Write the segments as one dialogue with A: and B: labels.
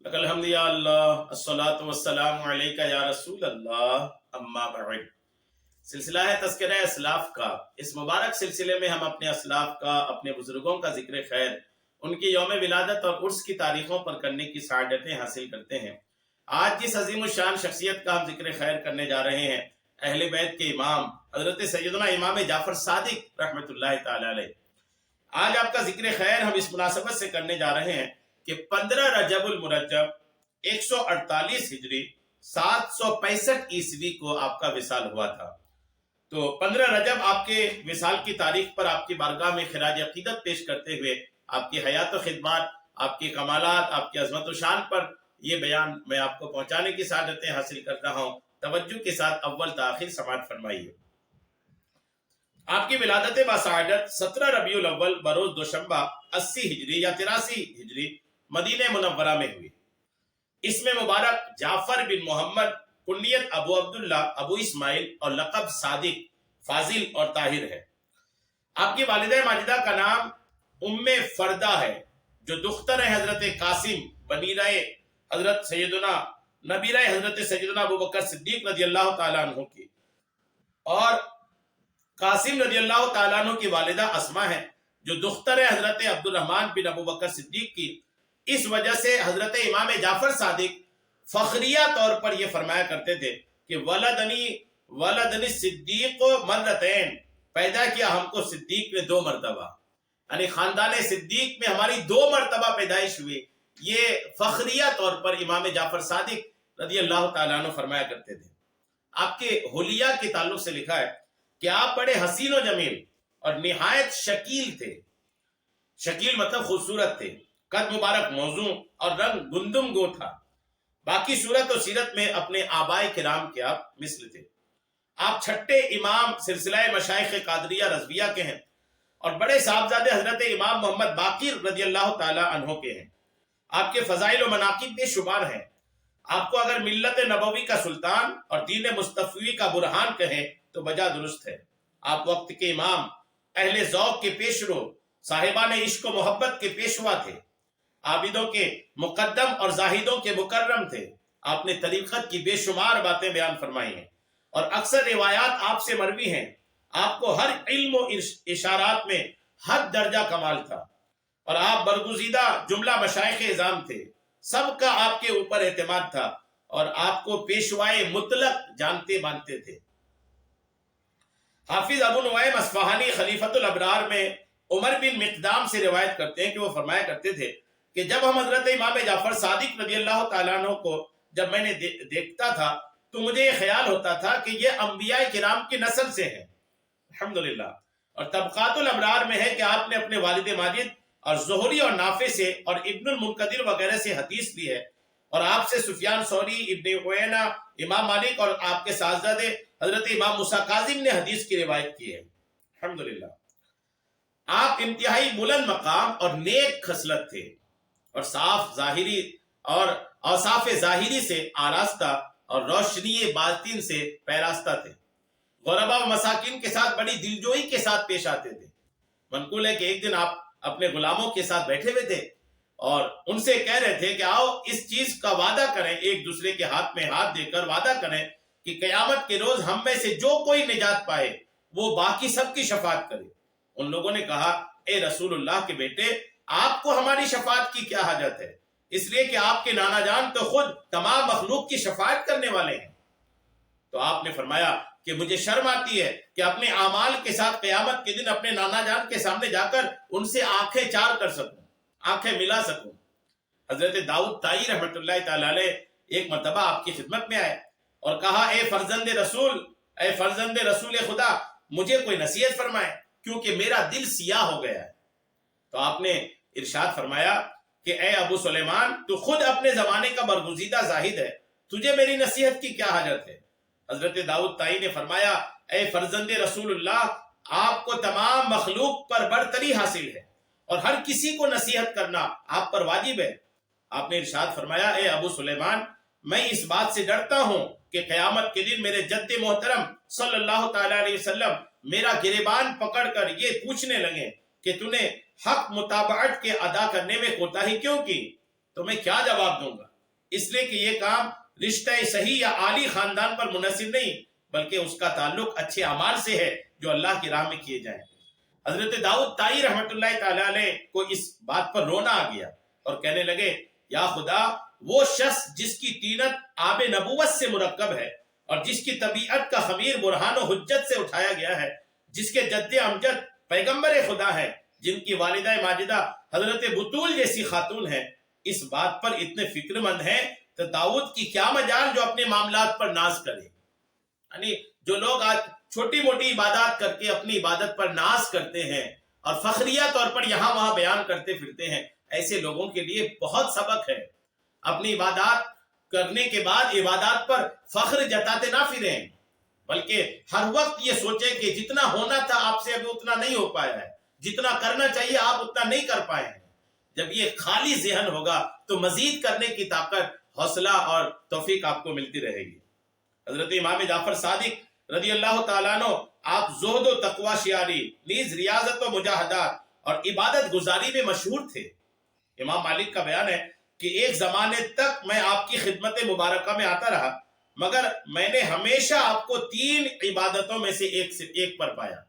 A: الحمد للہ الصلاۃ والسلام علیکہ یا رسول اللہ اما بعد۔ سلسلہ ہے تذکرہ اسلاف کا۔ اس مبارک سلسلے میں ہم اپنے اسلاف کا، اپنے بزرگوں کا ذکر خیر، ان کی یوم ولادت اور عرس کی تاریخوں پر کرنے کی سعادتیں حاصل کرتے ہیں۔ آج جس عظیم الشان شخصیت کا ہم ذکر خیر کرنے جا رہے ہیں، اہل بیت کے امام حضرت سیدنا امام جعفر صادق رحمۃ اللہ تعالی علیہ۔ آج آپ کا ذکر خیر ہم اس مناسبت سے کرنے جا رہے ہیں کہ 15 رجب المرجب 148 ہجری 765 عیسوی کو آپ کا وصال ہوا تھا۔ تو 15 رجب آپ کے وصال کی تاریخ پر آپ کی بارگاہ میں خراج عقیدت پیش کرتے ہوئے آپ کی حیات و خدمات، آپ کی کمالات، آپ کی عظمت و شان پر یہ بیان میں آپ کو پہنچانے کی سعادتیں حاصل کر رہا ہوں۔ توجہ کے ساتھ اول تاخیر سماعت فرمائیے۔ آپ کی ولادت باسعادت 17 ربیع الاول بروز دوشنبہ 80 ہجری یا 83 ہجری مدینہ منورہ میں ہوئی۔ اس میں مبارک جعفر بن محمد، کنیت ابو عبداللہ، ابو اسماعیل اور لقب صادق، فاضل اور طاہر ہے۔ آپ کی والدہ ماجدہ کا نام ام فردہ ہے، جو دختر ہے حضرت قاسم بنیرہ حضرت سیدنا نبیرہ حضرت سیدنا ابو بکر صدیق رضی اللہ تعالیٰ عنہ کی، اور قاسم رضی اللہ تعالیٰ عنہ کی والدہ اسما ہے، جو دختر ہے حضرت عبد الرحمن بن ابو بکر صدیق کی۔ اس وجہ سے حضرت امام جعفر صادق فخریہ طور پر یہ فرمایا کرتے تھے کہ ولدنی صدیق مرتین، پیدا کیا ہم کو صدیق نے 2 مرتبہ، یعنی خاندان صدیق میں ہماری 2 مرتبہ پیدائش ہوئی۔ یہ فخریہ طور پر امام جعفر صادق رضی اللہ تعالیٰ عنہ فرمایا کرتے تھے۔ آپ کے حلیہ کے تعلق سے لکھا ہے کہ آپ بڑے حسین و جمیل اور نہایت شکیل تھے۔ شکیل مطلب خوبصورت تھے، قد مبارک موزوں اور رنگ گندم گو تھا۔ باقی صورت و سیرت میں اپنے آبائے کرام کے آپ مثل تھے۔ آپ چھٹے امام سلسلہ مشائخ قادریہ رضویہ کے ہیں اور بڑے صاحبزادے حضرت امام محمد باقر رضی اللہ تعالی عنہ کے ہیں۔ آپ کے فضائل و مناقب بے شمار ہیں۔ آپ کو اگر ملت نبوی کا سلطان اور دین مصطفی کا برہان کہیں تو بجا درست ہے۔ آپ وقت کے امام، اہل ذوق کے پیشرو، صاحبان عشق و محبت کے پیشوا تھے، عابدوں کے مقدم اور زاہدوں کے مکرم تھے۔ آپ نے طریقت کی بے شمار باتیں بیان فرمائی ہیں اور اکثر روایات آپ سے مروی ہیں۔ آپ کو ہر علم و اشارات میں حد درجہ کمال تھا، اور آپ برگزیدہ جملہ مشائخ اعظام تھے۔ سب کا آپ کے اوپر اعتماد تھا اور آپ کو پیشوائے مطلق جانتے مانتے تھے۔ حافظ ابو نعیم اصفہانی خلیفۃ الابرار میں عمر بن مقدام سے روایت کرتے ہیں کہ وہ فرمایا کرتے تھے کہ جب ہم حضرت امام جعفر صادق رضی اللہ تعالیٰ عنہ کو جب میں نے دیکھتا تھا تو مجھے یہ خیال ہوتا تھا کہ یہ انبیاء کرام کی نسل سے ہیں، الحمدللہ۔ اور طبقات الابرار میں ہے کہ آپ نے اپنے والد ماجد اور زہری اور نافع سے اور ابن المنقدر وغیرہ سے حدیث لی ہے، اور آپ سے سفیان ثوری، ابن عیینہ، امام مالک اور آپ کے صاحبزادے حضرت امام موسیٰ کاظم نے حدیث کی روایت کی ہے، الحمدللہ۔ آپ انتہائی بلند مقام اور نیک خصلت تھے، اور صاف ظاہری اور اوصاف ظاہری سے آراستہ اور روشنی باطن سے پیراستہ تھے۔ غربا و مساکین کے ساتھ بڑی دلجوئی کے ساتھ پیش آتے تھے۔ منقول ہے کہ ایک دن آپ اپنے غلاموں کے ساتھ بیٹھے ہوئے تھے اور ان سے کہہ رہے تھے کہ آؤ اس چیز کا وعدہ کریں، ایک دوسرے کے ہاتھ میں ہاتھ دے کر وعدہ کریں کہ قیامت کے روز ہم میں سے جو کوئی نجات پائے وہ باقی سب کی شفاعت کرے۔ ان لوگوں نے کہا، اے رسول اللہ کے بیٹے، آپ کو ہماری شفاعت کی کیا حاجت ہے؟ اس لیے کہ آپ کے نانا جان تو خود تمام مخلوق کی شفاعت کرنے والے ہیں۔ تو آپ نے فرمایا کہ مجھے شرم آتی ہے کہ اپنے اعمال کے ساتھ قیامت کے دن اپنے نانا جان کے سامنے جا کر ان سے آنکھیں چار کر سکوں، آنکھیں ملا سکوں۔ حضرت داؤد طائی رحمۃ اللہ تعالی علیہ ایک مرتبہ آپ کی خدمت میں آئے اور کہا، اے فرزند رسول خدا، مجھے کوئی نصیحت فرمائے کیونکہ میرا دل سیاہ ہو گیا ہے۔ تو آپ نے ارشاد فرمایا کہ اے ابو سلیمان، تو خود اپنے زمانے کا برگزیدہ زاہد ہے، تجھے میری نصیحت کی کیا حاجت ہے؟ حضرت داؤد طائی نے فرمایا، اے فرزند رسول اللہ، آپ کو تمام مخلوق پر برتری حاصل ہے اور ہر کسی کو نصیحت کرنا آپ پر واجب ہے۔ آپ نے ارشاد فرمایا، اے ابو سلیمان، میں اس بات سے ڈرتا ہوں کہ قیامت کے دن میرے جد محترم صلی اللہ تعالی علیہ وسلم میرا گریبان پکڑ کر یہ پوچھنے لگے کہ تو نے حق متابعت کے ادا کرنے میں کوتاہی کیوں کی؟ تو میں کیا جواب دوں گا؟ اس لیے کہ یہ کام رشتہ صحیح یا عالی خاندان پر منحصر نہیں، بلکہ اس کا تعلق اچھے اعمال سے ہے جو اللہ کی راہ میں کیے جائیں۔ حضرت داؤد طائی رحمۃ اللہ تعالی علیہ کو اس بات پر رونا آ گیا اور کہنے لگے، یا خدا، وہ شخص جس کی طینت آب نبوت سے مرکب ہے اور جس کی طبیعت کا خمیر برہان و حجت سے اٹھایا گیا ہے، جس کے جد امجد پیغمبر خدا ہے، جن کی والدہ ماجدہ حضرت بطول جیسی خاتون ہے، اس بات پر اتنے فکر مند ہیں تو داؤد کی کیا مجال جو اپنے معاملات پر ناز کرے۔ یعنی جو لوگ آج چھوٹی موٹی عبادات کر کے اپنی عبادت پر ناز کرتے ہیں اور فخریہ طور پر یہاں وہاں بیان کرتے پھرتے ہیں، ایسے لوگوں کے لیے بہت سبق ہے۔ اپنی عبادات کرنے کے بعد عبادات پر فخر جتاتے نہ پھریں، بلکہ ہر وقت یہ سوچیں کہ جتنا ہونا تھا آپ سے ابھی اتنا نہیں ہو پایا ہے، جتنا کرنا چاہیے آپ اتنا نہیں کر پائے ہیں۔ جب یہ خالی ذہن ہوگا تو مزید کرنے کی طاقت، حوصلہ اور توفیق آپ کو ملتی رہے گی۔ حضرت امام جعفر صادق رضی اللہ تعالیٰ عنہ، آپ زہد و تقوی شیاری نیز ریاضت و مجاہدات اور عبادت گزاری میں مشہور تھے۔ امام مالک کا بیان ہے کہ ایک زمانے تک میں آپ کی خدمت مبارکہ میں آتا رہا، مگر میں نے ہمیشہ آپ کو 3 عبادتوں میں سے ایک پر پایا۔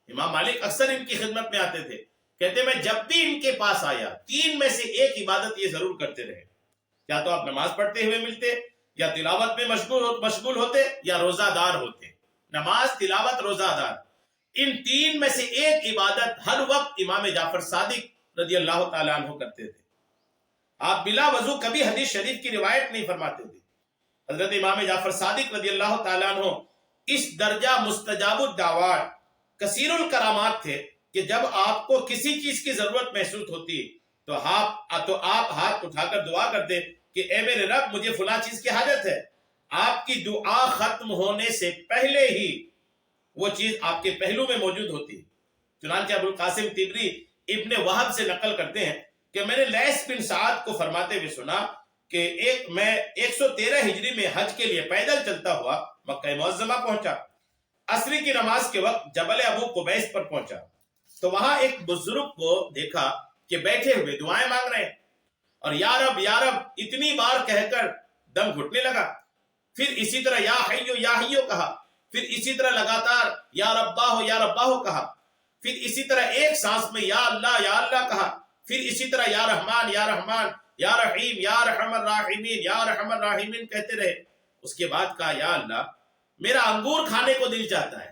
A: امام مالک اکثر ان کی خدمت میں آتے تھے، کہتے میں جب بھی ان کے پاس آیا 3 میں سے ایک عبادت یہ ضرور کرتے رہے، یا تو آپ نماز پڑھتے ہوئے ملتے، یا تلاوت میں مشغول ہوتے، یا روزہ دار ہوتے۔ نماز، تلاوت، روزہ دار، ان 3 میں سے ایک عبادت ہر وقت امام جعفر صادق رضی اللہ تعالیٰ عنہ کرتے تھے۔ آپ بلا وضو کبھی حدیث شریف کی روایت نہیں فرماتے تھے۔ حضرت امام جعفر صادق رضی اللہ تعالیٰ عنہ اس درجہ مستجاب الدعوات، کثیر الکرامات تھے کہ جب آپ کو کسی چیز کی ضرورت محسوس ہوتی تو آپ ہاتھ اٹھا کر دعا کرتے کہ اے میرے رب، مجھے فلاں چیز کی حاجت ہے۔ آپ کی دعا ختم ہونے سے پہلے ہی وہ چیز آپ کے پہلو میں موجود ہوتی۔ چنانچہ ابو القاسم طبری ابن وہب سے نقل کرتے ہیں کہ میں نے لیث بن سعد کو فرماتے ہوئے سنا کہ میں 113 ہجری میں حج کے لیے پیدل چلتا ہوا مکہ معظمہ پہنچا۔ عصر کی نماز کے وقت جبل ابو قبیس پر پہنچا تو وہاں ایک بزرگ کو دیکھا کہ بیٹھے ہوئے دعائیں مانگ رہے ہیں، اور یا رب یا رب اتنی بار کہہ کر دم گھٹنے لگا۔ پھر اسی طرح یا حیو کہا، پھر اسی طرح لگاتار یا رباہ کہا، پھر اسی طرح ایک سانس میں یا اللہ کہا، پھر اسی طرح یا رحمان یا رحیم یا رحم الراحمین کہتے رہے۔ اس کے بعد کہا، یا اللہ، میرا انگور کھانے کو دل چاہتا ہے۔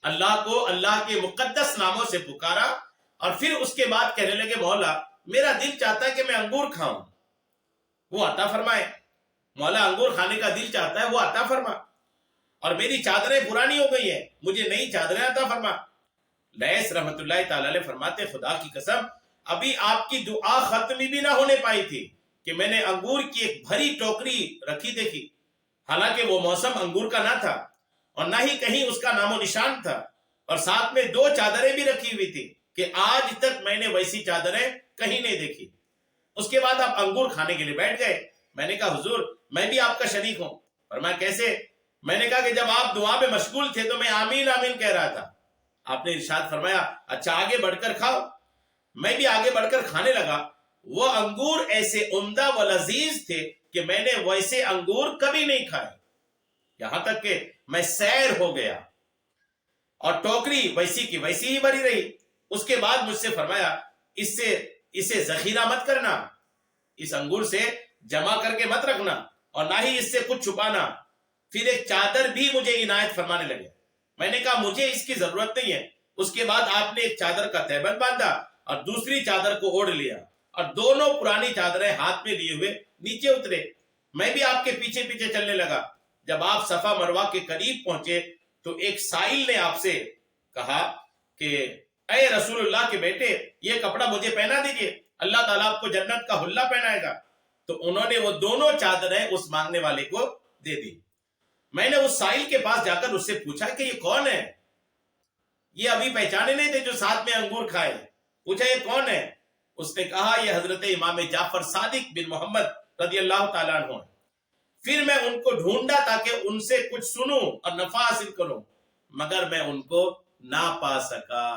A: اللہ کو اللہ کے مقدس ناموں سے پکارا، اور پھر اس کے بعد کہنے لگے، مولا میرا دل چاہتا ہے کہ میں انگور کھاؤں، وہ عطا فرمائے۔ مولا انگور کھانے کا دل چاہتا ہے، وہ عطا فرما۔ اور میری چادریں پرانی ہو گئی ہیں، مجھے نئی چادریں عطا فرما۔ لیث رحمت اللہ تعالی علیہ فرماتے، خدا کی قسم ابھی آپ کی دعا ختم بھی نہ ہونے پائی تھی کہ میں نے انگور کی ایک بھری ٹوکری رکھی دیکھی، حالانکہ وہ موسم انگور کا نہ تھا اور نہ ہی کہیں اس کا نام و نشان تھا، اور ساتھ میں 2 چادریں بھی رکھی ہوئی تھی کہ آج تک میں نے ویسی چادریں کہیں نہیں دیکھی۔ اس کے بعد آپ انگور کھانے کے لیے بیٹھ گئے۔ میں نے کہا، حضور میں بھی آپ کا شریک ہوں۔ فرمایا، کیسے؟ میں نے کہا کہ جب آپ دعا میں مشغول تھے تو میں آمین آمین کہہ رہا تھا۔ آپ نے ارشاد فرمایا، اچھا آگے بڑھ کر کھاؤ۔ میں بھی آگے بڑھ کر کھانے لگا۔ وہ انگور ایسے عمدہ و لذیذ تھے کہ میں نے ویسے انگور کبھی نہیں کھائے، یہاں تک کہ میں سیر ہو گیا، اور ٹوکری ویسی کی ویسی ہی بھری رہی۔ اس کے بعد مجھ سے فرمایا، اسے ذخیرہ مت کرنا، اس انگور سے جمع کر کے مت رکھنا، اور نہ ہی اس سے کچھ چھپانا۔ پھر ایک چادر بھی مجھے عنایت فرمانے لگے۔ میں نے کہا، مجھے اس کی ضرورت نہیں ہے۔ اس کے بعد آپ نے ایک چادر کا تہبند باندھا اور دوسری چادر کو اوڑھ لیا، اور دونوں پرانی چادریں ہاتھ میں لیے ہوئے نیچے اترے۔ میں بھی آپ کے پیچھے پیچھے چلنے لگا۔ جب آپ صفا مروہ کے قریب پہنچے تو ایک سائل نے آپ سے کہا کہ اے رسول اللہ کے بیٹے، یہ کپڑا مجھے پہنا دیجئے، اللہ تعالیٰ آپ کو جنت کا حلہ پہنائے گا۔ تو انہوں نے وہ دونوں چادریں اس مانگنے والے کو دے دی۔ میں نے اس سائل کے پاس جا کر اس سے پوچھا کہ یہ کون ہے؟ یہ ابھی پہچانے نہیں تھے جو ساتھ میں انگور کھائے۔ پوچھا، یہ کون ہے؟ اس نے کہا، یہ حضرت امام جعفر صادق بن محمد رضی اللہ تعالیٰ عنہ ہے۔ پھر میں ان کو ڈھونڈا تاکہ ان سے کچھ سنوں اور نفع حاصل کروں، مگر میں ان کو نہ پا سکا۔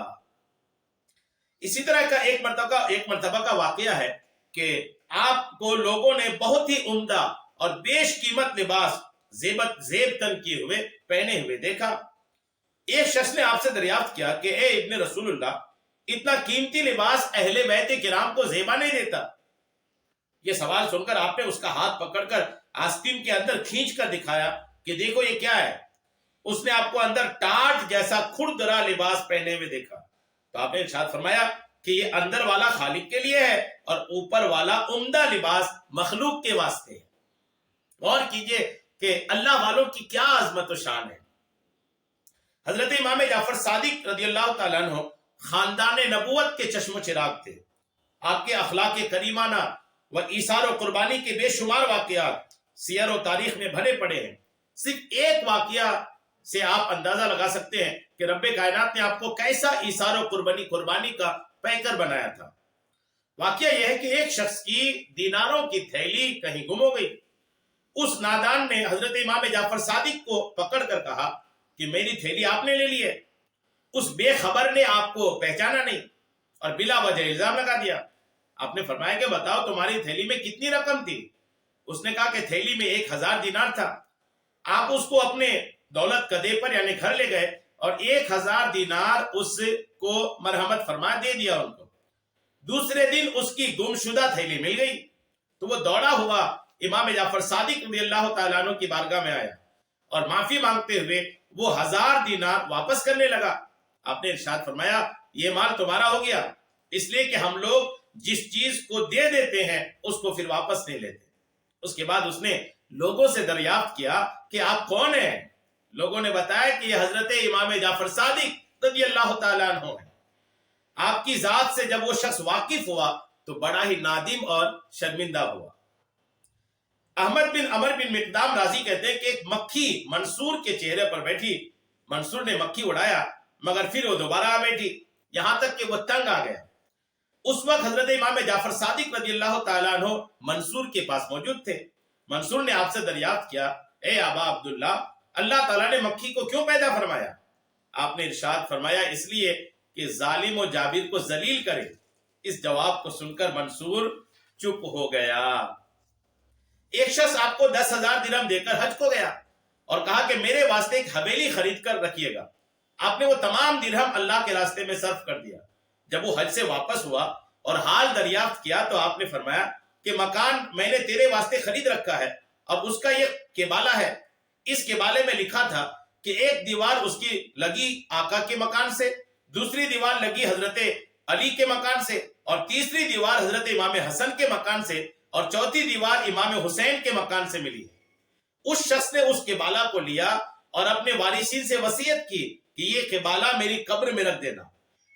A: اسی طرح کا ایک مرتبہ کا واقعہ ہے کہ آپ کو لوگوں نے بہت ہی عمدہ اور بیش قیمت لباس زیب تن کیے ہوئے پہنے ہوئے دیکھا۔ ایک شخص نے آپ سے دریافت کیا کہ اے ابن رسول اللہ، اتنا قیمتی لباس اہل بیت کرام کو زیبا نہیں دیتا؟ یہ سوال سن کر آپ نے اس کا ہاتھ پکڑ کر آستین کے اندر کھینچ کر دکھایا کہ دیکھو یہ کیا ہے۔ اس نے آپ کو اندر ٹاٹ جیسا کھردرا لباس پہنے ہوئے دیکھا تو آپ نے ارشاد فرمایا کہ یہ اندر والا خالق کے لیے ہے اور اوپر والا عمدہ لباس مخلوق کے واسطے ہے۔ غور کیجئے کہ اللہ والوں کی کیا عظمت و شان ہے۔ حضرت امام جعفر صادق رضی اللہ تعالیٰ عنہ خاندان نبوت کے چشم و چراغ تھے۔ آپ کے اخلاق کریمانہ و ایثار و قربانی کے بے شمار واقعات سیر و تاریخ میں بھرے پڑے ہیں۔ صرف ایک واقعہ سے آپ اندازہ لگا سکتے ہیں کہ رب کائنات نے آپ کو کیسا ایثار و قربانی کا پیکر بنایا تھا۔ واقعہ یہ ہے کہ ایک شخص کی دیناروں کی تھیلی کہیں گم ہو گئی۔ اس نادان نے حضرت امام جعفر صادق کو پکڑ کر کہا کہ میری تھیلی آپ نے لے لی ہے۔ اس بے خبر نے آپ کو پہچانا نہیں اور بلا وجہ الزام لگا دیا۔ آپ نے فرمایا کہ بتاؤ تمہاری تھیلی میں کتنی رقم تھی؟ اس نے کہا کہ تھیلی میں 1000 دینار تھا۔ آپ اس کو اپنے دولت کدے پر یعنی گھر لے گئے اور 1000 دینار اس کو مرحمت فرما دے دیا ان کو۔ دوسرے دن اس کی گمشدہ تھیلی مل گئی تو وہ دوڑا ہوا امام جعفر صادق رضی اللہ تعالیٰ عنہ کی بارگاہ میں آیا اور معافی مانگتے ہوئے وہ 1000 دینار واپس کرنے لگا۔ آپ نے ارشاد فرمایا یہ مال تمہارا ہو گیا، اس لیے کہ ہم لوگ جس چیز کو دے دیتے ہیں اس کو پھر واپس نہیں لیتے۔ اس کے بعد اس نے لوگوں سے دریافت کیا کہ آپ کون ہیں؟ لوگوں نے بتایا کہ یہ حضرت امام جعفر صادق رضی اللہ تعالیٰ عنہ ہیں۔ آپ کی ذات سے جب وہ شخص واقف ہوا تو بڑا ہی نادم اور شرمندہ ہوا۔ احمد بن عمر بن مقدام راضی کہتے ہیں کہ ایک مکھی منصور کے چہرے پر بیٹھی۔ منصور نے مکھی اڑایا مگر پھر وہ دوبارہ آ بیٹھی، یہاں تک کہ وہ تنگ آ گیا۔ اس وقت حضرت امام جعفر صادق رضی اللہ تعالیٰ عنہ منصور کے پاس موجود تھے۔ منصور نے آپ سے دریافت کیا اے ابا عبداللہ، اللہ تعالیٰ نے مکھی کو کیوں پیدا فرمایا؟ آپ نے ارشاد فرمایا اس لیے کہ ظالم و جابر کو ذلیل کرے۔ اس جواب کو سن کر منصور چپ ہو گیا۔ ایک شخص آپ کو 10,000 درہم دے کر حج کو گیا اور کہا کہ میرے واسطے ایک حویلی خرید کر رکھیے گا۔ آپ نے وہ تمام درہم اللہ کے راستے میں صرف کر دیا۔ جب وہ حج سے واپس ہوا اور حال دریافت کیا تو آپ نے فرمایا کہ مکان میں نے تیرے واسطے خرید رکھا ہے، اب اس کا یہ کبالہ ہے۔ اس کبالے میں لکھا تھا کہ ایک دیوار اس کی لگی آقا کے مکان سے، دوسری دیوار لگی حضرت علی کے مکان سے، اور تیسری دیوار حضرت امام حسن کے مکان سے، اور چوتھی دیوار امام حسین کے مکان سے ملی۔ اس شخص نے اس کبالہ کو لیا اور اپنے وارثین سے وصیت کی کہ یہ کبالہ میری قبر میں رکھ دینا۔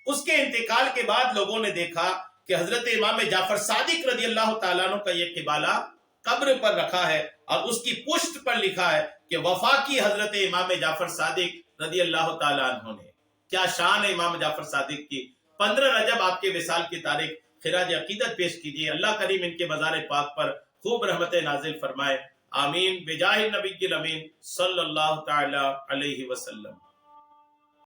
A: اس کے انتقال کے بعد لوگوں نے دیکھا کہ حضرت امام جعفر صادق رضی اللہ تعالیٰ عنہ کا یہ کبالہ قبر پر رکھا ہے اور اس کی پشت پر لکھا ہے کہ وفا کی حضرت امام جعفر صادق رضی اللہ تعالیٰ عنہ نے۔ کیا شان ہے امام جعفر صادق کی۔ 15 رجب آپ کے وصال کی تاریخ، خراج عقیدت پیش کیجیے۔ اللہ کریم ان کے مزار پاک پر خوب رحمت نازل فرمائے، آمین، بجاہ النبی الامین صلی اللہ تعالی علیہ وسلم۔